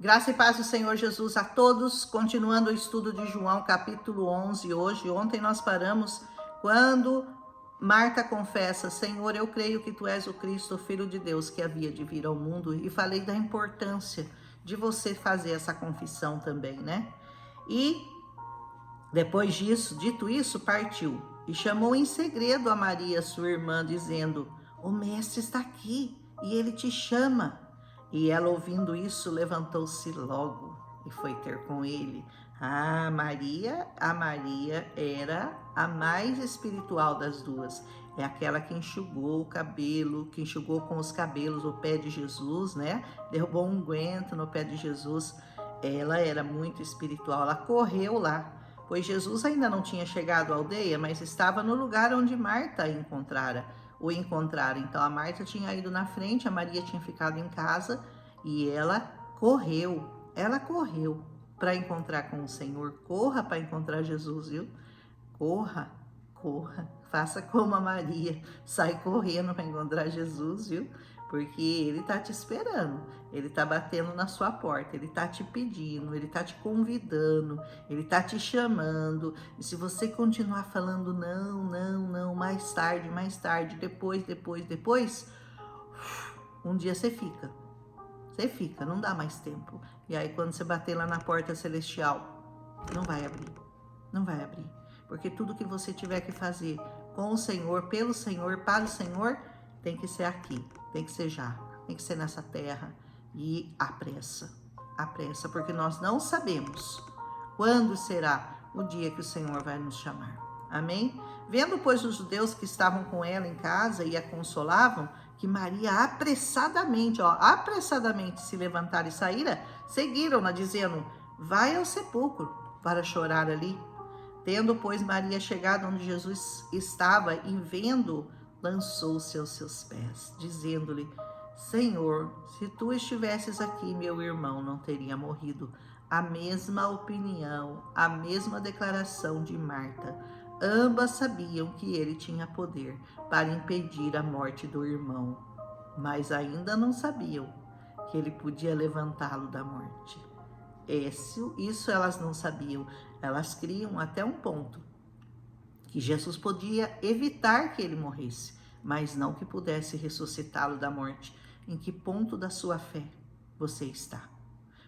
Graça e paz do Senhor Jesus a todos, continuando o estudo de João, capítulo 11, hoje. Ontem nós paramos quando Marta confessa: Senhor, eu creio que Tu és o Cristo, o Filho de Deus, que havia de vir ao mundo, e falei da importância de você fazer essa confissão também, né? E depois disso, dito isso, partiu e chamou em segredo a Maria, sua irmã, dizendo: o Mestre está aqui e ele te chama. E ela, ouvindo isso, levantou-se logo e foi ter com ele. A Maria era a mais espiritual das duas. É aquela que enxugou o cabelo, que enxugou com os cabelos o pé de Jesus, né? Derrubou um unguento no pé de Jesus. Ela era muito espiritual, ela correu lá, pois Jesus ainda não tinha chegado à aldeia, mas estava no lugar onde Marta o encontrara. Então a Marta tinha ido na frente, a Maria tinha ficado em casa e ela correu para encontrar com o Senhor. Corra para encontrar Jesus, viu? Corra, faça como a Maria, sai correndo para encontrar Jesus, viu? Porque ele tá te esperando, ele tá batendo na sua porta, ele tá te pedindo, ele tá te convidando, ele tá te chamando. E se você continuar falando não, mais tarde, depois, um dia você fica, não dá mais tempo. E aí quando você bater lá na porta celestial, não vai abrir. Porque tudo que você tiver que fazer com o Senhor, pelo Senhor, para o Senhor, tem que ser aqui, tem que ser já, tem que ser nessa terra. E apressa, porque nós não sabemos quando será o dia que o Senhor vai nos chamar. Amém? Vendo, pois, os judeus que estavam com ela em casa e a consolavam, que Maria apressadamente se levantara e saíra, seguiram-na, dizendo: vai ao sepulcro para chorar ali. Tendo, pois, Maria chegado onde Jesus estava e vendo, lançou-se aos seus pés, dizendo-lhe: Senhor, se tu estivesses aqui, meu irmão não teria morrido. A mesma opinião, a mesma declaração de Marta. Ambas sabiam que ele tinha poder para impedir a morte do irmão, mas ainda não sabiam que ele podia levantá-lo da morte. Isso elas não sabiam. Elas criam até um ponto que Jesus podia evitar que ele morresse, mas não que pudesse ressuscitá-lo da morte. Em que ponto da sua fé você está?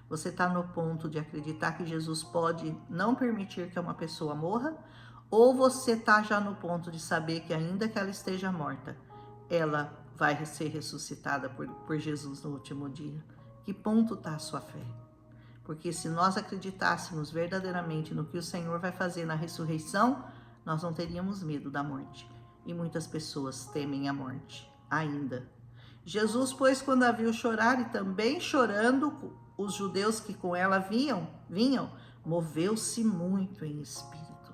Você está no ponto de acreditar que Jesus pode não permitir que uma pessoa morra? Ou você está já no ponto de saber que ainda que ela esteja morta, ela vai ser ressuscitada por Jesus no último dia? Que ponto está a sua fé? Porque se nós acreditássemos verdadeiramente no que o Senhor vai fazer na ressurreição, nós não teríamos medo da morte. E muitas pessoas temem a morte ainda. Jesus, pois, quando a viu chorar e também chorando os judeus que com ela vinham, moveu-se muito em espírito.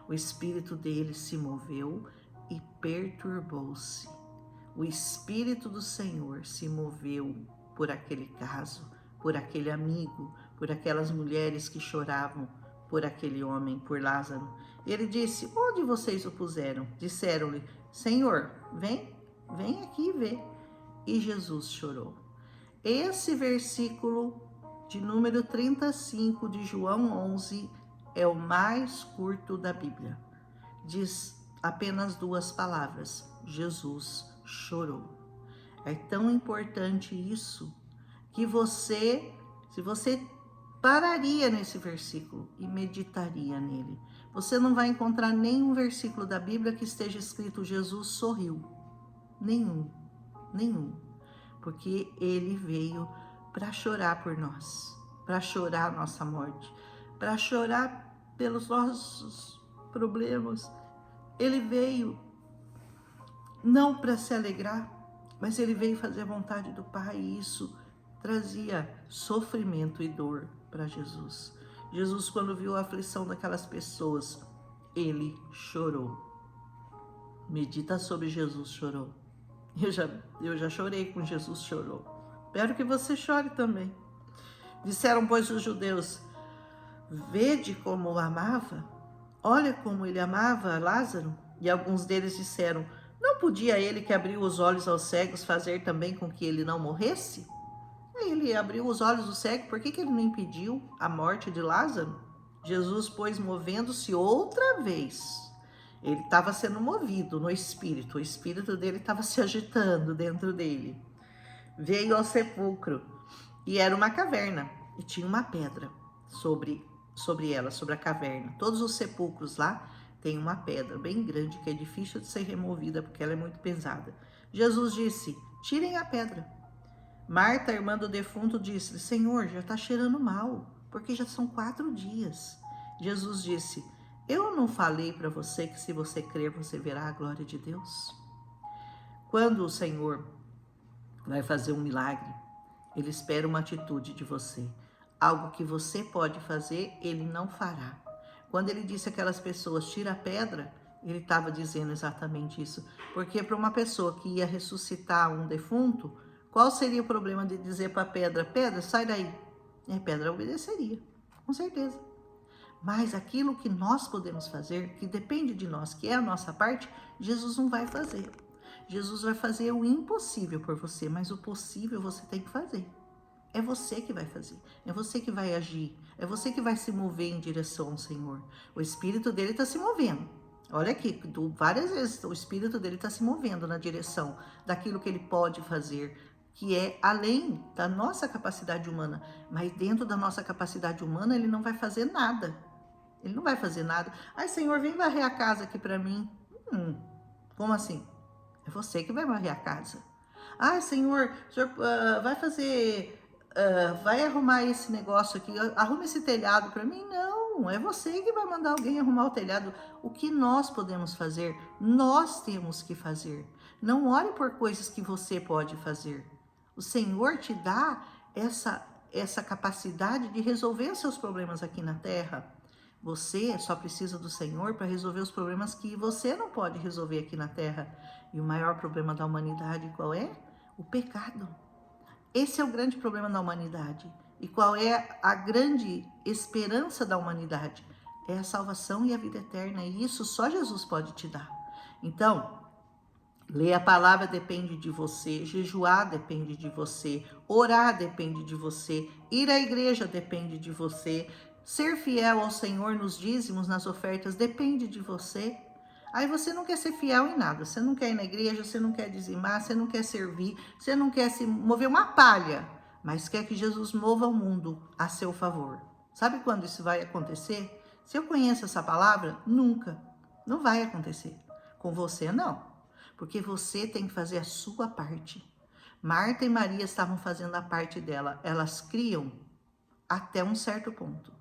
O espírito dele se moveu e perturbou-se. O espírito do Senhor se moveu por aquele caso, por aquele amigo, por aquelas mulheres que choravam por aquele homem, por Lázaro. Ele disse: onde vocês o puseram? Disseram-lhe: Senhor, vem aqui ver. E Jesus chorou. Esse versículo de número 35 de João 11 é o mais curto da Bíblia. Diz apenas 2 palavras: Jesus chorou. É tão importante isso que se você pararia nesse versículo e meditaria nele, você não vai encontrar nenhum versículo da Bíblia que esteja escrito Jesus sorriu. Nenhum. Porque ele veio para chorar por nós, para chorar a nossa morte, para chorar pelos nossos problemas. Ele veio não para se alegrar, mas ele veio fazer a vontade do Pai, e isso trazia sofrimento e dor para Jesus. Jesus, quando viu a aflição daquelas pessoas, ele chorou. Medita sobre Jesus chorou. Eu já chorei com Jesus chorou. Espero que você chore também. Disseram, pois, os judeus: vede como o amava. Olha como ele amava Lázaro. E alguns deles disseram: não podia ele que abriu os olhos aos cegos fazer também com que ele não morresse? Ele abriu os olhos do cego, por que ele não impediu a morte de Lázaro? Jesus, pois, movendo-se outra vez, ele estava sendo movido no espírito, o espírito dele estava se agitando dentro dele. Veio ao sepulcro, e era uma caverna, e tinha uma pedra sobre ela, sobre a caverna. Todos os sepulcros lá tem uma pedra bem grande, que é difícil de ser removida, porque ela é muito pesada. Jesus disse, tirem a pedra. Marta, irmã do defunto, disse, Senhor, já está cheirando mal, porque já são 4 dias. Jesus disse, eu não falei para você que se você crer, você verá a glória de Deus? Quando o Senhor vai fazer um milagre, ele espera uma atitude de você. Algo que você pode fazer, ele não fará. Quando ele disse àquelas pessoas, tira a pedra, ele estava dizendo exatamente isso. Porque para uma pessoa que ia ressuscitar um defunto, qual seria o problema de dizer para a pedra, pedra, sai daí? E a pedra obedeceria, com certeza. Mas aquilo que nós podemos fazer, que depende de nós, que é a nossa parte, Jesus não vai fazer. Jesus vai fazer o impossível por você, mas o possível você tem que fazer. É você que vai fazer, é você que vai agir, é você que vai se mover em direção ao Senhor. O Espírito dele está se movendo. Olha aqui, várias vezes o Espírito dele está se movendo na direção daquilo que ele pode fazer, que é além da nossa capacidade humana. Mas dentro da nossa capacidade humana, ele não vai fazer nada. Ele não vai fazer nada. Ai, Senhor, vem varrer a casa aqui para mim. Como assim? É você que vai varrer a casa. Ai, Senhor, o Senhor vai fazer... vai arrumar esse negócio aqui, arruma esse telhado para mim? Não, é você que vai mandar alguém arrumar o telhado. O que nós podemos fazer, nós temos que fazer. Não ore por coisas que você pode fazer. O Senhor te dá essa capacidade de resolver os seus problemas aqui na terra. Você só precisa do Senhor para resolver os problemas que você não pode resolver aqui na terra. E o maior problema da humanidade qual é? O pecado. Esse é o grande problema da humanidade. E qual é a grande esperança da humanidade? É a salvação e a vida eterna. E isso só Jesus pode te dar. Então, ler a palavra depende de você, jejuar depende de você, orar depende de você, ir à igreja depende de você, ser fiel ao Senhor nos dízimos, nas ofertas, depende de você. Aí você não quer ser fiel em nada, você não quer ir na igreja, você não quer dizimar, você não quer servir, você não quer se mover uma palha, mas quer que Jesus mova o mundo a seu favor. Sabe quando isso vai acontecer? Se eu conheço essa palavra, nunca. Não vai acontecer. Com você, não. Porque você tem que fazer a sua parte. Marta e Maria estavam fazendo a parte dela. Elas criam até um certo ponto.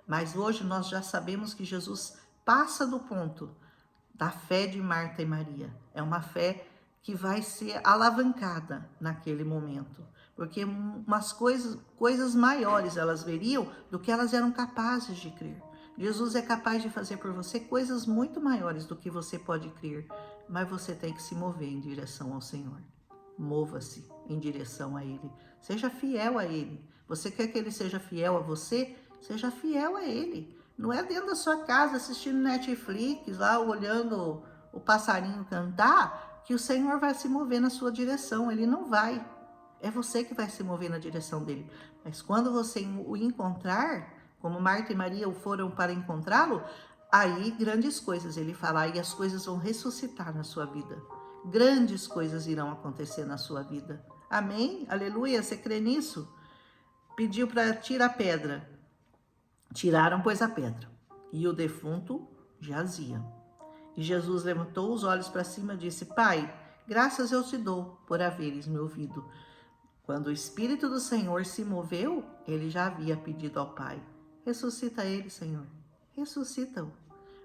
Mas hoje nós já sabemos que Jesus passa do ponto da fé de Marta e Maria. É uma fé que vai ser alavancada naquele momento. Porque umas coisas maiores elas veriam do que elas eram capazes de crer. Jesus é capaz de fazer por você coisas muito maiores do que você pode crer. Mas você tem que se mover em direção ao Senhor. Mova-se em direção a Ele. Seja fiel a Ele. Você quer que Ele seja fiel a você? Seja fiel a Ele. Não é dentro da sua casa assistindo Netflix, lá olhando o passarinho cantar, que o Senhor vai se mover na sua direção. Ele não vai. É você que vai se mover na direção dele. Mas quando você o encontrar, como Marta e Maria foram para encontrá-lo, aí grandes coisas ele fala, e as coisas vão ressuscitar na sua vida. Grandes coisas irão acontecer na sua vida. Amém? Aleluia, você crê nisso? Pediu para tirar a pedra. Tiraram, pois, a pedra. E o defunto jazia. E Jesus levantou os olhos para cima e disse, Pai, graças eu te dou por haveres me ouvido. Quando o Espírito do Senhor se moveu, ele já havia pedido ao Pai, ressuscita ele, Senhor. Ressuscita-o,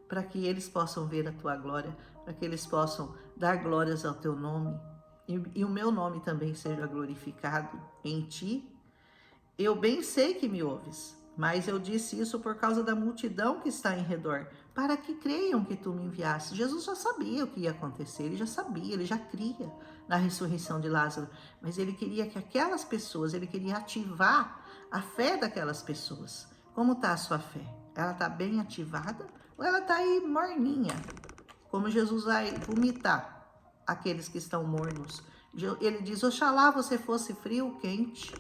para que eles possam ver a tua glória, para que eles possam dar glórias ao teu nome, e o meu nome também seja glorificado em ti. Eu bem sei que me ouves, mas eu disse isso por causa da multidão que está em redor, para que creiam que tu me enviaste. Jesus já sabia o que ia acontecer, ele já sabia, ele já cria na ressurreição de Lázaro, mas ele queria que aquelas pessoas, ele queria ativar a fé daquelas pessoas. Como está a sua fé? Ela está bem ativada ou ela está aí morninha? Como Jesus vai vomitar aqueles que estão mornos. Ele diz, oxalá você fosse frio ou quente,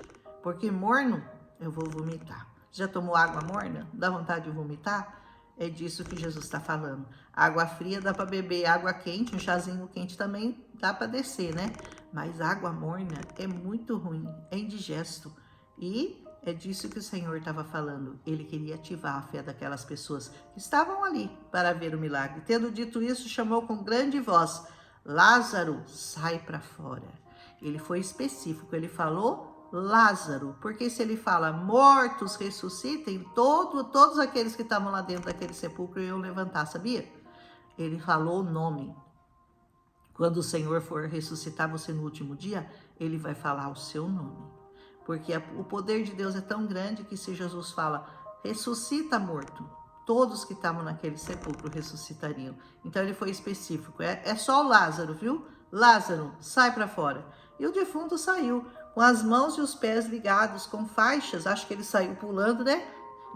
porque morno eu vou vomitar. Já tomou água morna? Dá vontade de vomitar? É disso que Jesus está falando. Água fria dá para beber, água quente, um chazinho quente também dá para descer, né? Mas água morna é muito ruim, é indigesto. E é disso que o Senhor estava falando. Ele queria ativar a fé daquelas pessoas que estavam ali para ver o milagre. Tendo dito isso, chamou com grande voz: Lázaro, sai para fora. Ele foi específico, ele falou Lázaro, porque se ele fala mortos ressuscitem, todos aqueles que estavam lá dentro daquele sepulcro iam levantar, sabia? Ele falou o nome. Quando o Senhor for ressuscitar você no último dia, ele vai falar o seu nome. Porque o poder de Deus é tão grande que se Jesus fala, ressuscita morto, todos que estavam naquele sepulcro ressuscitariam. Então ele foi específico, é só o Lázaro, viu? Lázaro, sai para fora. E o defunto saiu, com as mãos e os pés ligados, com faixas, acho que ele saiu pulando, né?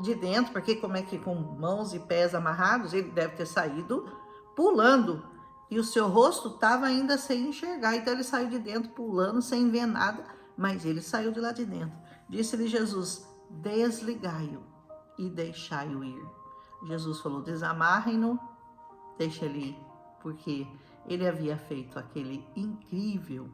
De dentro, porque como é que com mãos e pés amarrados, ele deve ter saído pulando. E o seu rosto estava ainda sem enxergar, então ele saiu de dentro pulando, sem ver nada, mas ele saiu de lá de dentro. Disse-lhe Jesus, desligai-o e deixai-o ir. Jesus falou, desamarrem-no, deixa ele ir, porque ele havia feito aquele incrível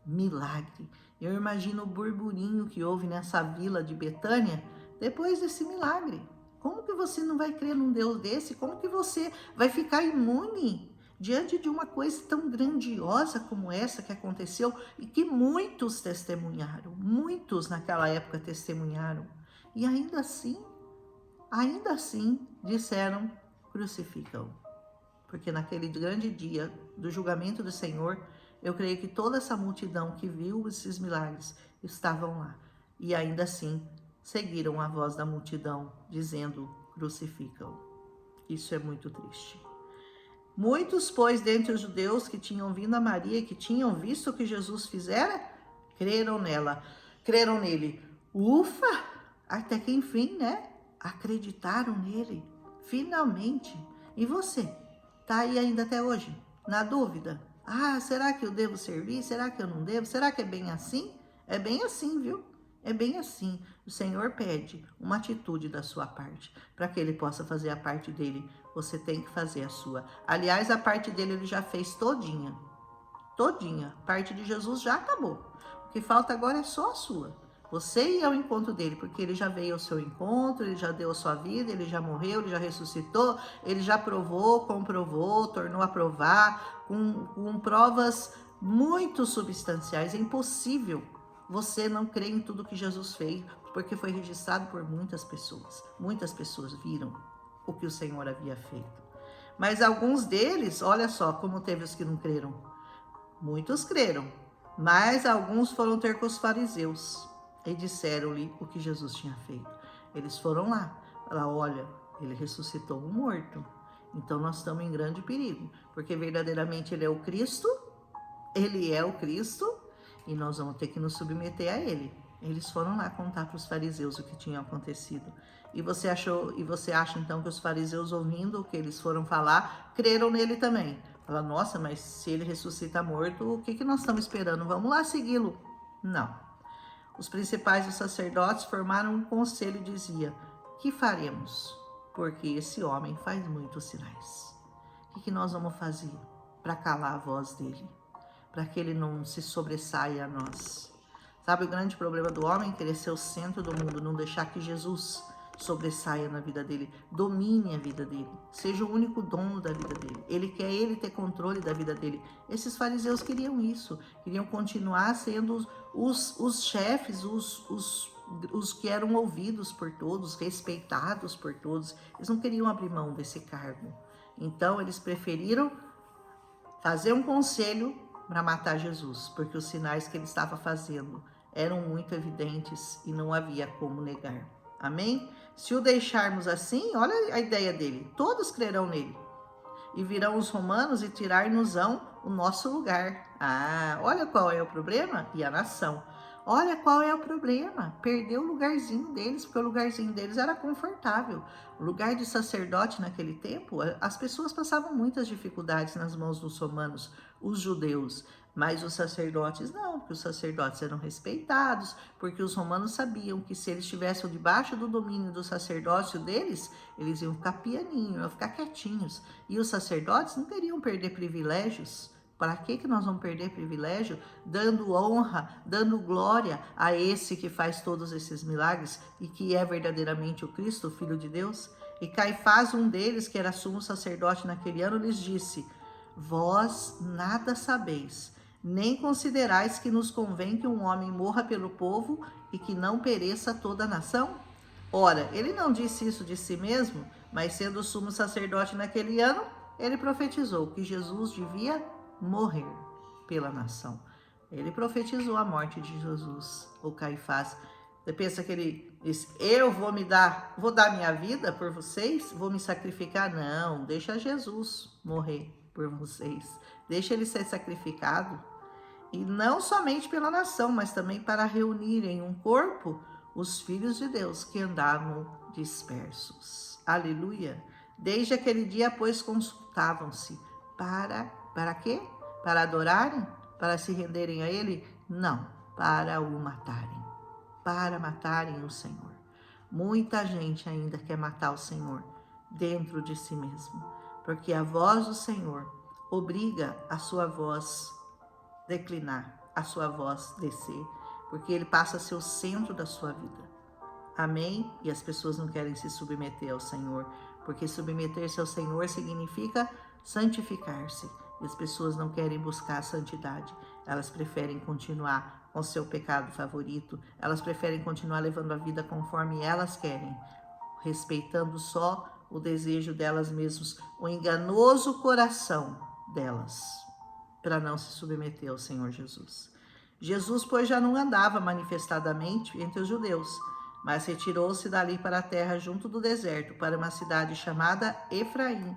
milagre. Eu imagino o burburinho que houve nessa vila de Betânia depois desse milagre. Como que você não vai crer num Deus desse? Como que você vai ficar imune diante de uma coisa tão grandiosa como essa que aconteceu e que muitos testemunharam, muitos naquela época testemunharam, e ainda assim disseram, crucificam. Porque naquele grande dia do julgamento do Senhor, eu creio que toda essa multidão que viu esses milagres estavam lá, e ainda assim seguiram a voz da multidão dizendo, crucificam. Isso é muito triste. Muitos, pois, dentre os judeus que tinham vindo a Maria e que tinham visto o que Jesus fizera, creram nele. Ufa! Até que enfim, né? Acreditaram nele, finalmente. E você? Tá aí ainda até hoje? Na dúvida? Ah, será que eu devo servir? Será que eu não devo? Será que é bem assim? É bem assim, viu? É bem assim. O Senhor pede uma atitude da sua parte, para que ele possa fazer a parte dele. Você tem que fazer a sua. Aliás, a parte dele ele já fez todinha. Todinha. A parte de Jesus já acabou. O que falta agora é só a sua. Você ir ao encontro dele, porque ele já veio ao seu encontro, ele já deu a sua vida, ele já morreu, ele já ressuscitou, ele já provou, comprovou, tornou a provar, com provas muito substanciais. É impossível você não crer em tudo que Jesus fez, porque foi registrado por muitas pessoas. Muitas pessoas viram o que o Senhor havia feito. Mas alguns deles, olha só como teve os que não creram. Muitos creram, mas alguns foram ter com os fariseus e disseram-lhe o que Jesus tinha feito. Eles foram lá, falaram, olha, ele ressuscitou um morto, então nós estamos em grande perigo, porque verdadeiramente ele é o Cristo, e nós vamos ter que nos submeter a ele. Eles foram lá contar para os fariseus o que tinha acontecido. E você acha então que os fariseus, ouvindo o que eles foram falar, creram nele também? Fala, nossa, mas se ele ressuscita morto, o que nós estamos esperando? Vamos lá segui-lo. Não. Os principais dos sacerdotes formaram um conselho e diziam, que faremos? Porque esse homem faz muitos sinais. O que nós vamos fazer para calar a voz dele? Para que ele não se sobressaia a nós. Sabe o grande problema do homem? Querer ser o centro do mundo, não deixar que Jesus sobressaia na vida dele, domine a vida dele, seja o único dono da vida dele. Ele quer ter controle da vida dele. Esses fariseus queriam isso, queriam continuar sendo os chefes, os que eram ouvidos por todos, respeitados por todos. Eles não queriam abrir mão desse cargo. Então eles preferiram fazer um conselho para matar Jesus, porque os sinais que ele estava fazendo eram muito evidentes e não havia como negar. Amém? Se o deixarmos assim, olha a ideia dele, todos crerão nele. E virão os romanos e tirar-nos-ão o nosso lugar. Ah, olha qual é o problema? E a nação. Olha qual é o problema. Perdeu o lugarzinho deles, porque o lugarzinho deles era confortável. O lugar de sacerdote naquele tempo, as pessoas passavam muitas dificuldades nas mãos dos romanos. os judeus, mas os sacerdotes não, porque os sacerdotes eram respeitados, porque os romanos sabiam que se eles estivessem debaixo do domínio do sacerdócio deles, eles iam ficar pianinho, iam ficar quietinhos. E os sacerdotes não queriam perder privilégios. Para que nós vamos perder privilégio? Dando honra, dando glória a esse que faz todos esses milagres e que é verdadeiramente o Cristo, o Filho de Deus. E Caifás, um deles, que era sumo sacerdote naquele ano, lhes disse: vós nada sabeis, nem considerais que nos convém que um homem morra pelo povo e que não pereça toda a nação? Ora, ele não disse isso de si mesmo, mas sendo sumo sacerdote naquele ano, ele profetizou que Jesus devia morrer pela nação. Ele profetizou a morte de Jesus, o Caifás. Você pensa que ele disse: eu vou dar minha vida por vocês? Vou me sacrificar? Não, deixa Jesus morrer por vocês. Deixa ele ser sacrificado. E não somente pela nação, mas também para reunir em um corpo os filhos de Deus que andavam dispersos. Aleluia! Desde aquele dia, pois, consultavam-se para quê? Para adorarem? Para se renderem a ele? Não, para o matarem. Para matarem o Senhor. Muita gente ainda quer matar o Senhor dentro de si mesmo, porque a voz do Senhor obriga a sua voz declinar, a sua voz descer, porque ele passa a ser o centro da sua vida. Amém? E as pessoas não querem se submeter ao Senhor, porque submeter-se ao Senhor significa santificar-se. E as pessoas não querem buscar a santidade, elas preferem continuar com seu pecado favorito, elas preferem continuar levando a vida conforme elas querem, respeitando só o desejo delas mesmas, o enganoso coração delas, para não se submeter ao Senhor Jesus. Jesus, pois, já não andava manifestadamente entre os judeus, mas retirou-se dali para a terra junto do deserto, para uma cidade chamada Efraim,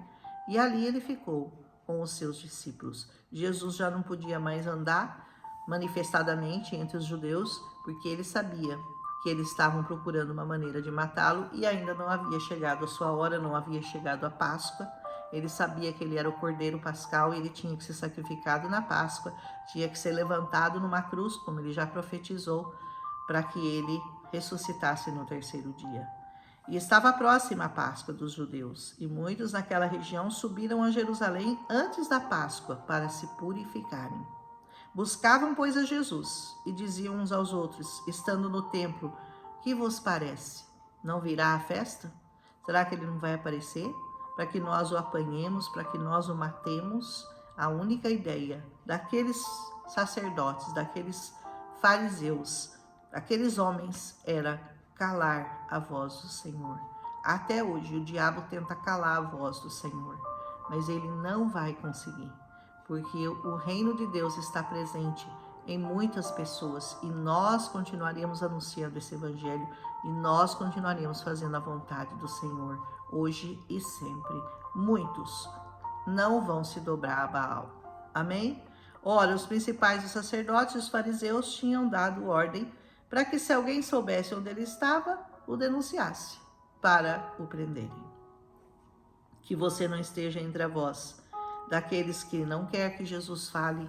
e ali ele ficou com os seus discípulos. Jesus já não podia mais andar manifestadamente entre os judeus, porque ele sabia que eles estavam procurando uma maneira de matá-lo e ainda não havia chegado a sua hora, não havia chegado a Páscoa. Ele sabia que ele era o Cordeiro Pascal e ele tinha que ser sacrificado na Páscoa, tinha que ser levantado numa cruz, como ele já profetizou, para que ele ressuscitasse no terceiro dia. E estava próxima a Páscoa dos judeus, e muitos naquela região subiram a Jerusalém antes da Páscoa para se purificarem. Buscavam, pois, a Jesus e diziam uns aos outros, estando no templo: que vos parece? Não virá a festa? Será que ele não vai aparecer? Para que nós o apanhemos, para que nós o matemos? A única ideia daqueles sacerdotes, daqueles fariseus, daqueles homens era calar a voz do Senhor. Até hoje o diabo tenta calar a voz do Senhor, mas ele não vai conseguir, porque o reino de Deus está presente em muitas pessoas e nós continuaremos anunciando esse evangelho e nós continuaremos fazendo a vontade do Senhor hoje e sempre. Muitos não vão se dobrar a Baal. Amém? Ora, os principais dos sacerdotes e os fariseus tinham dado ordem para que, se alguém soubesse onde ele estava, o denunciasse para o prenderem. Que você não esteja entre a voz daqueles que não quer que Jesus fale,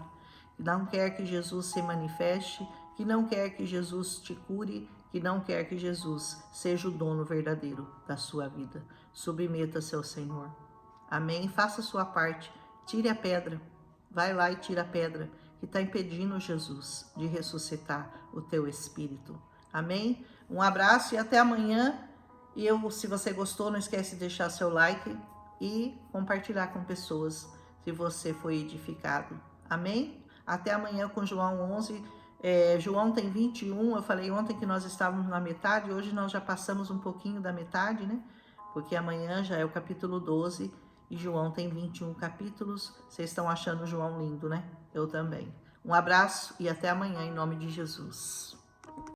que não quer que Jesus se manifeste, que não quer que Jesus te cure, que não quer que Jesus seja o dono verdadeiro da sua vida. Submeta-se ao Senhor. Amém? Faça a sua parte. Tire a pedra. Vai lá e tira a pedra que está impedindo Jesus de ressuscitar o teu espírito. Amém? Um abraço e até amanhã. E se você gostou, não esquece de deixar seu like e compartilhar com pessoas se você foi edificado. Amém? Até amanhã com João 11. João tem 21, eu falei ontem que nós estávamos na metade, hoje nós já passamos um pouquinho da metade, né? Porque amanhã já é o capítulo 12 e João tem 21 capítulos. Vocês estão achando João lindo, né? Eu também. Um abraço e até amanhã em nome de Jesus.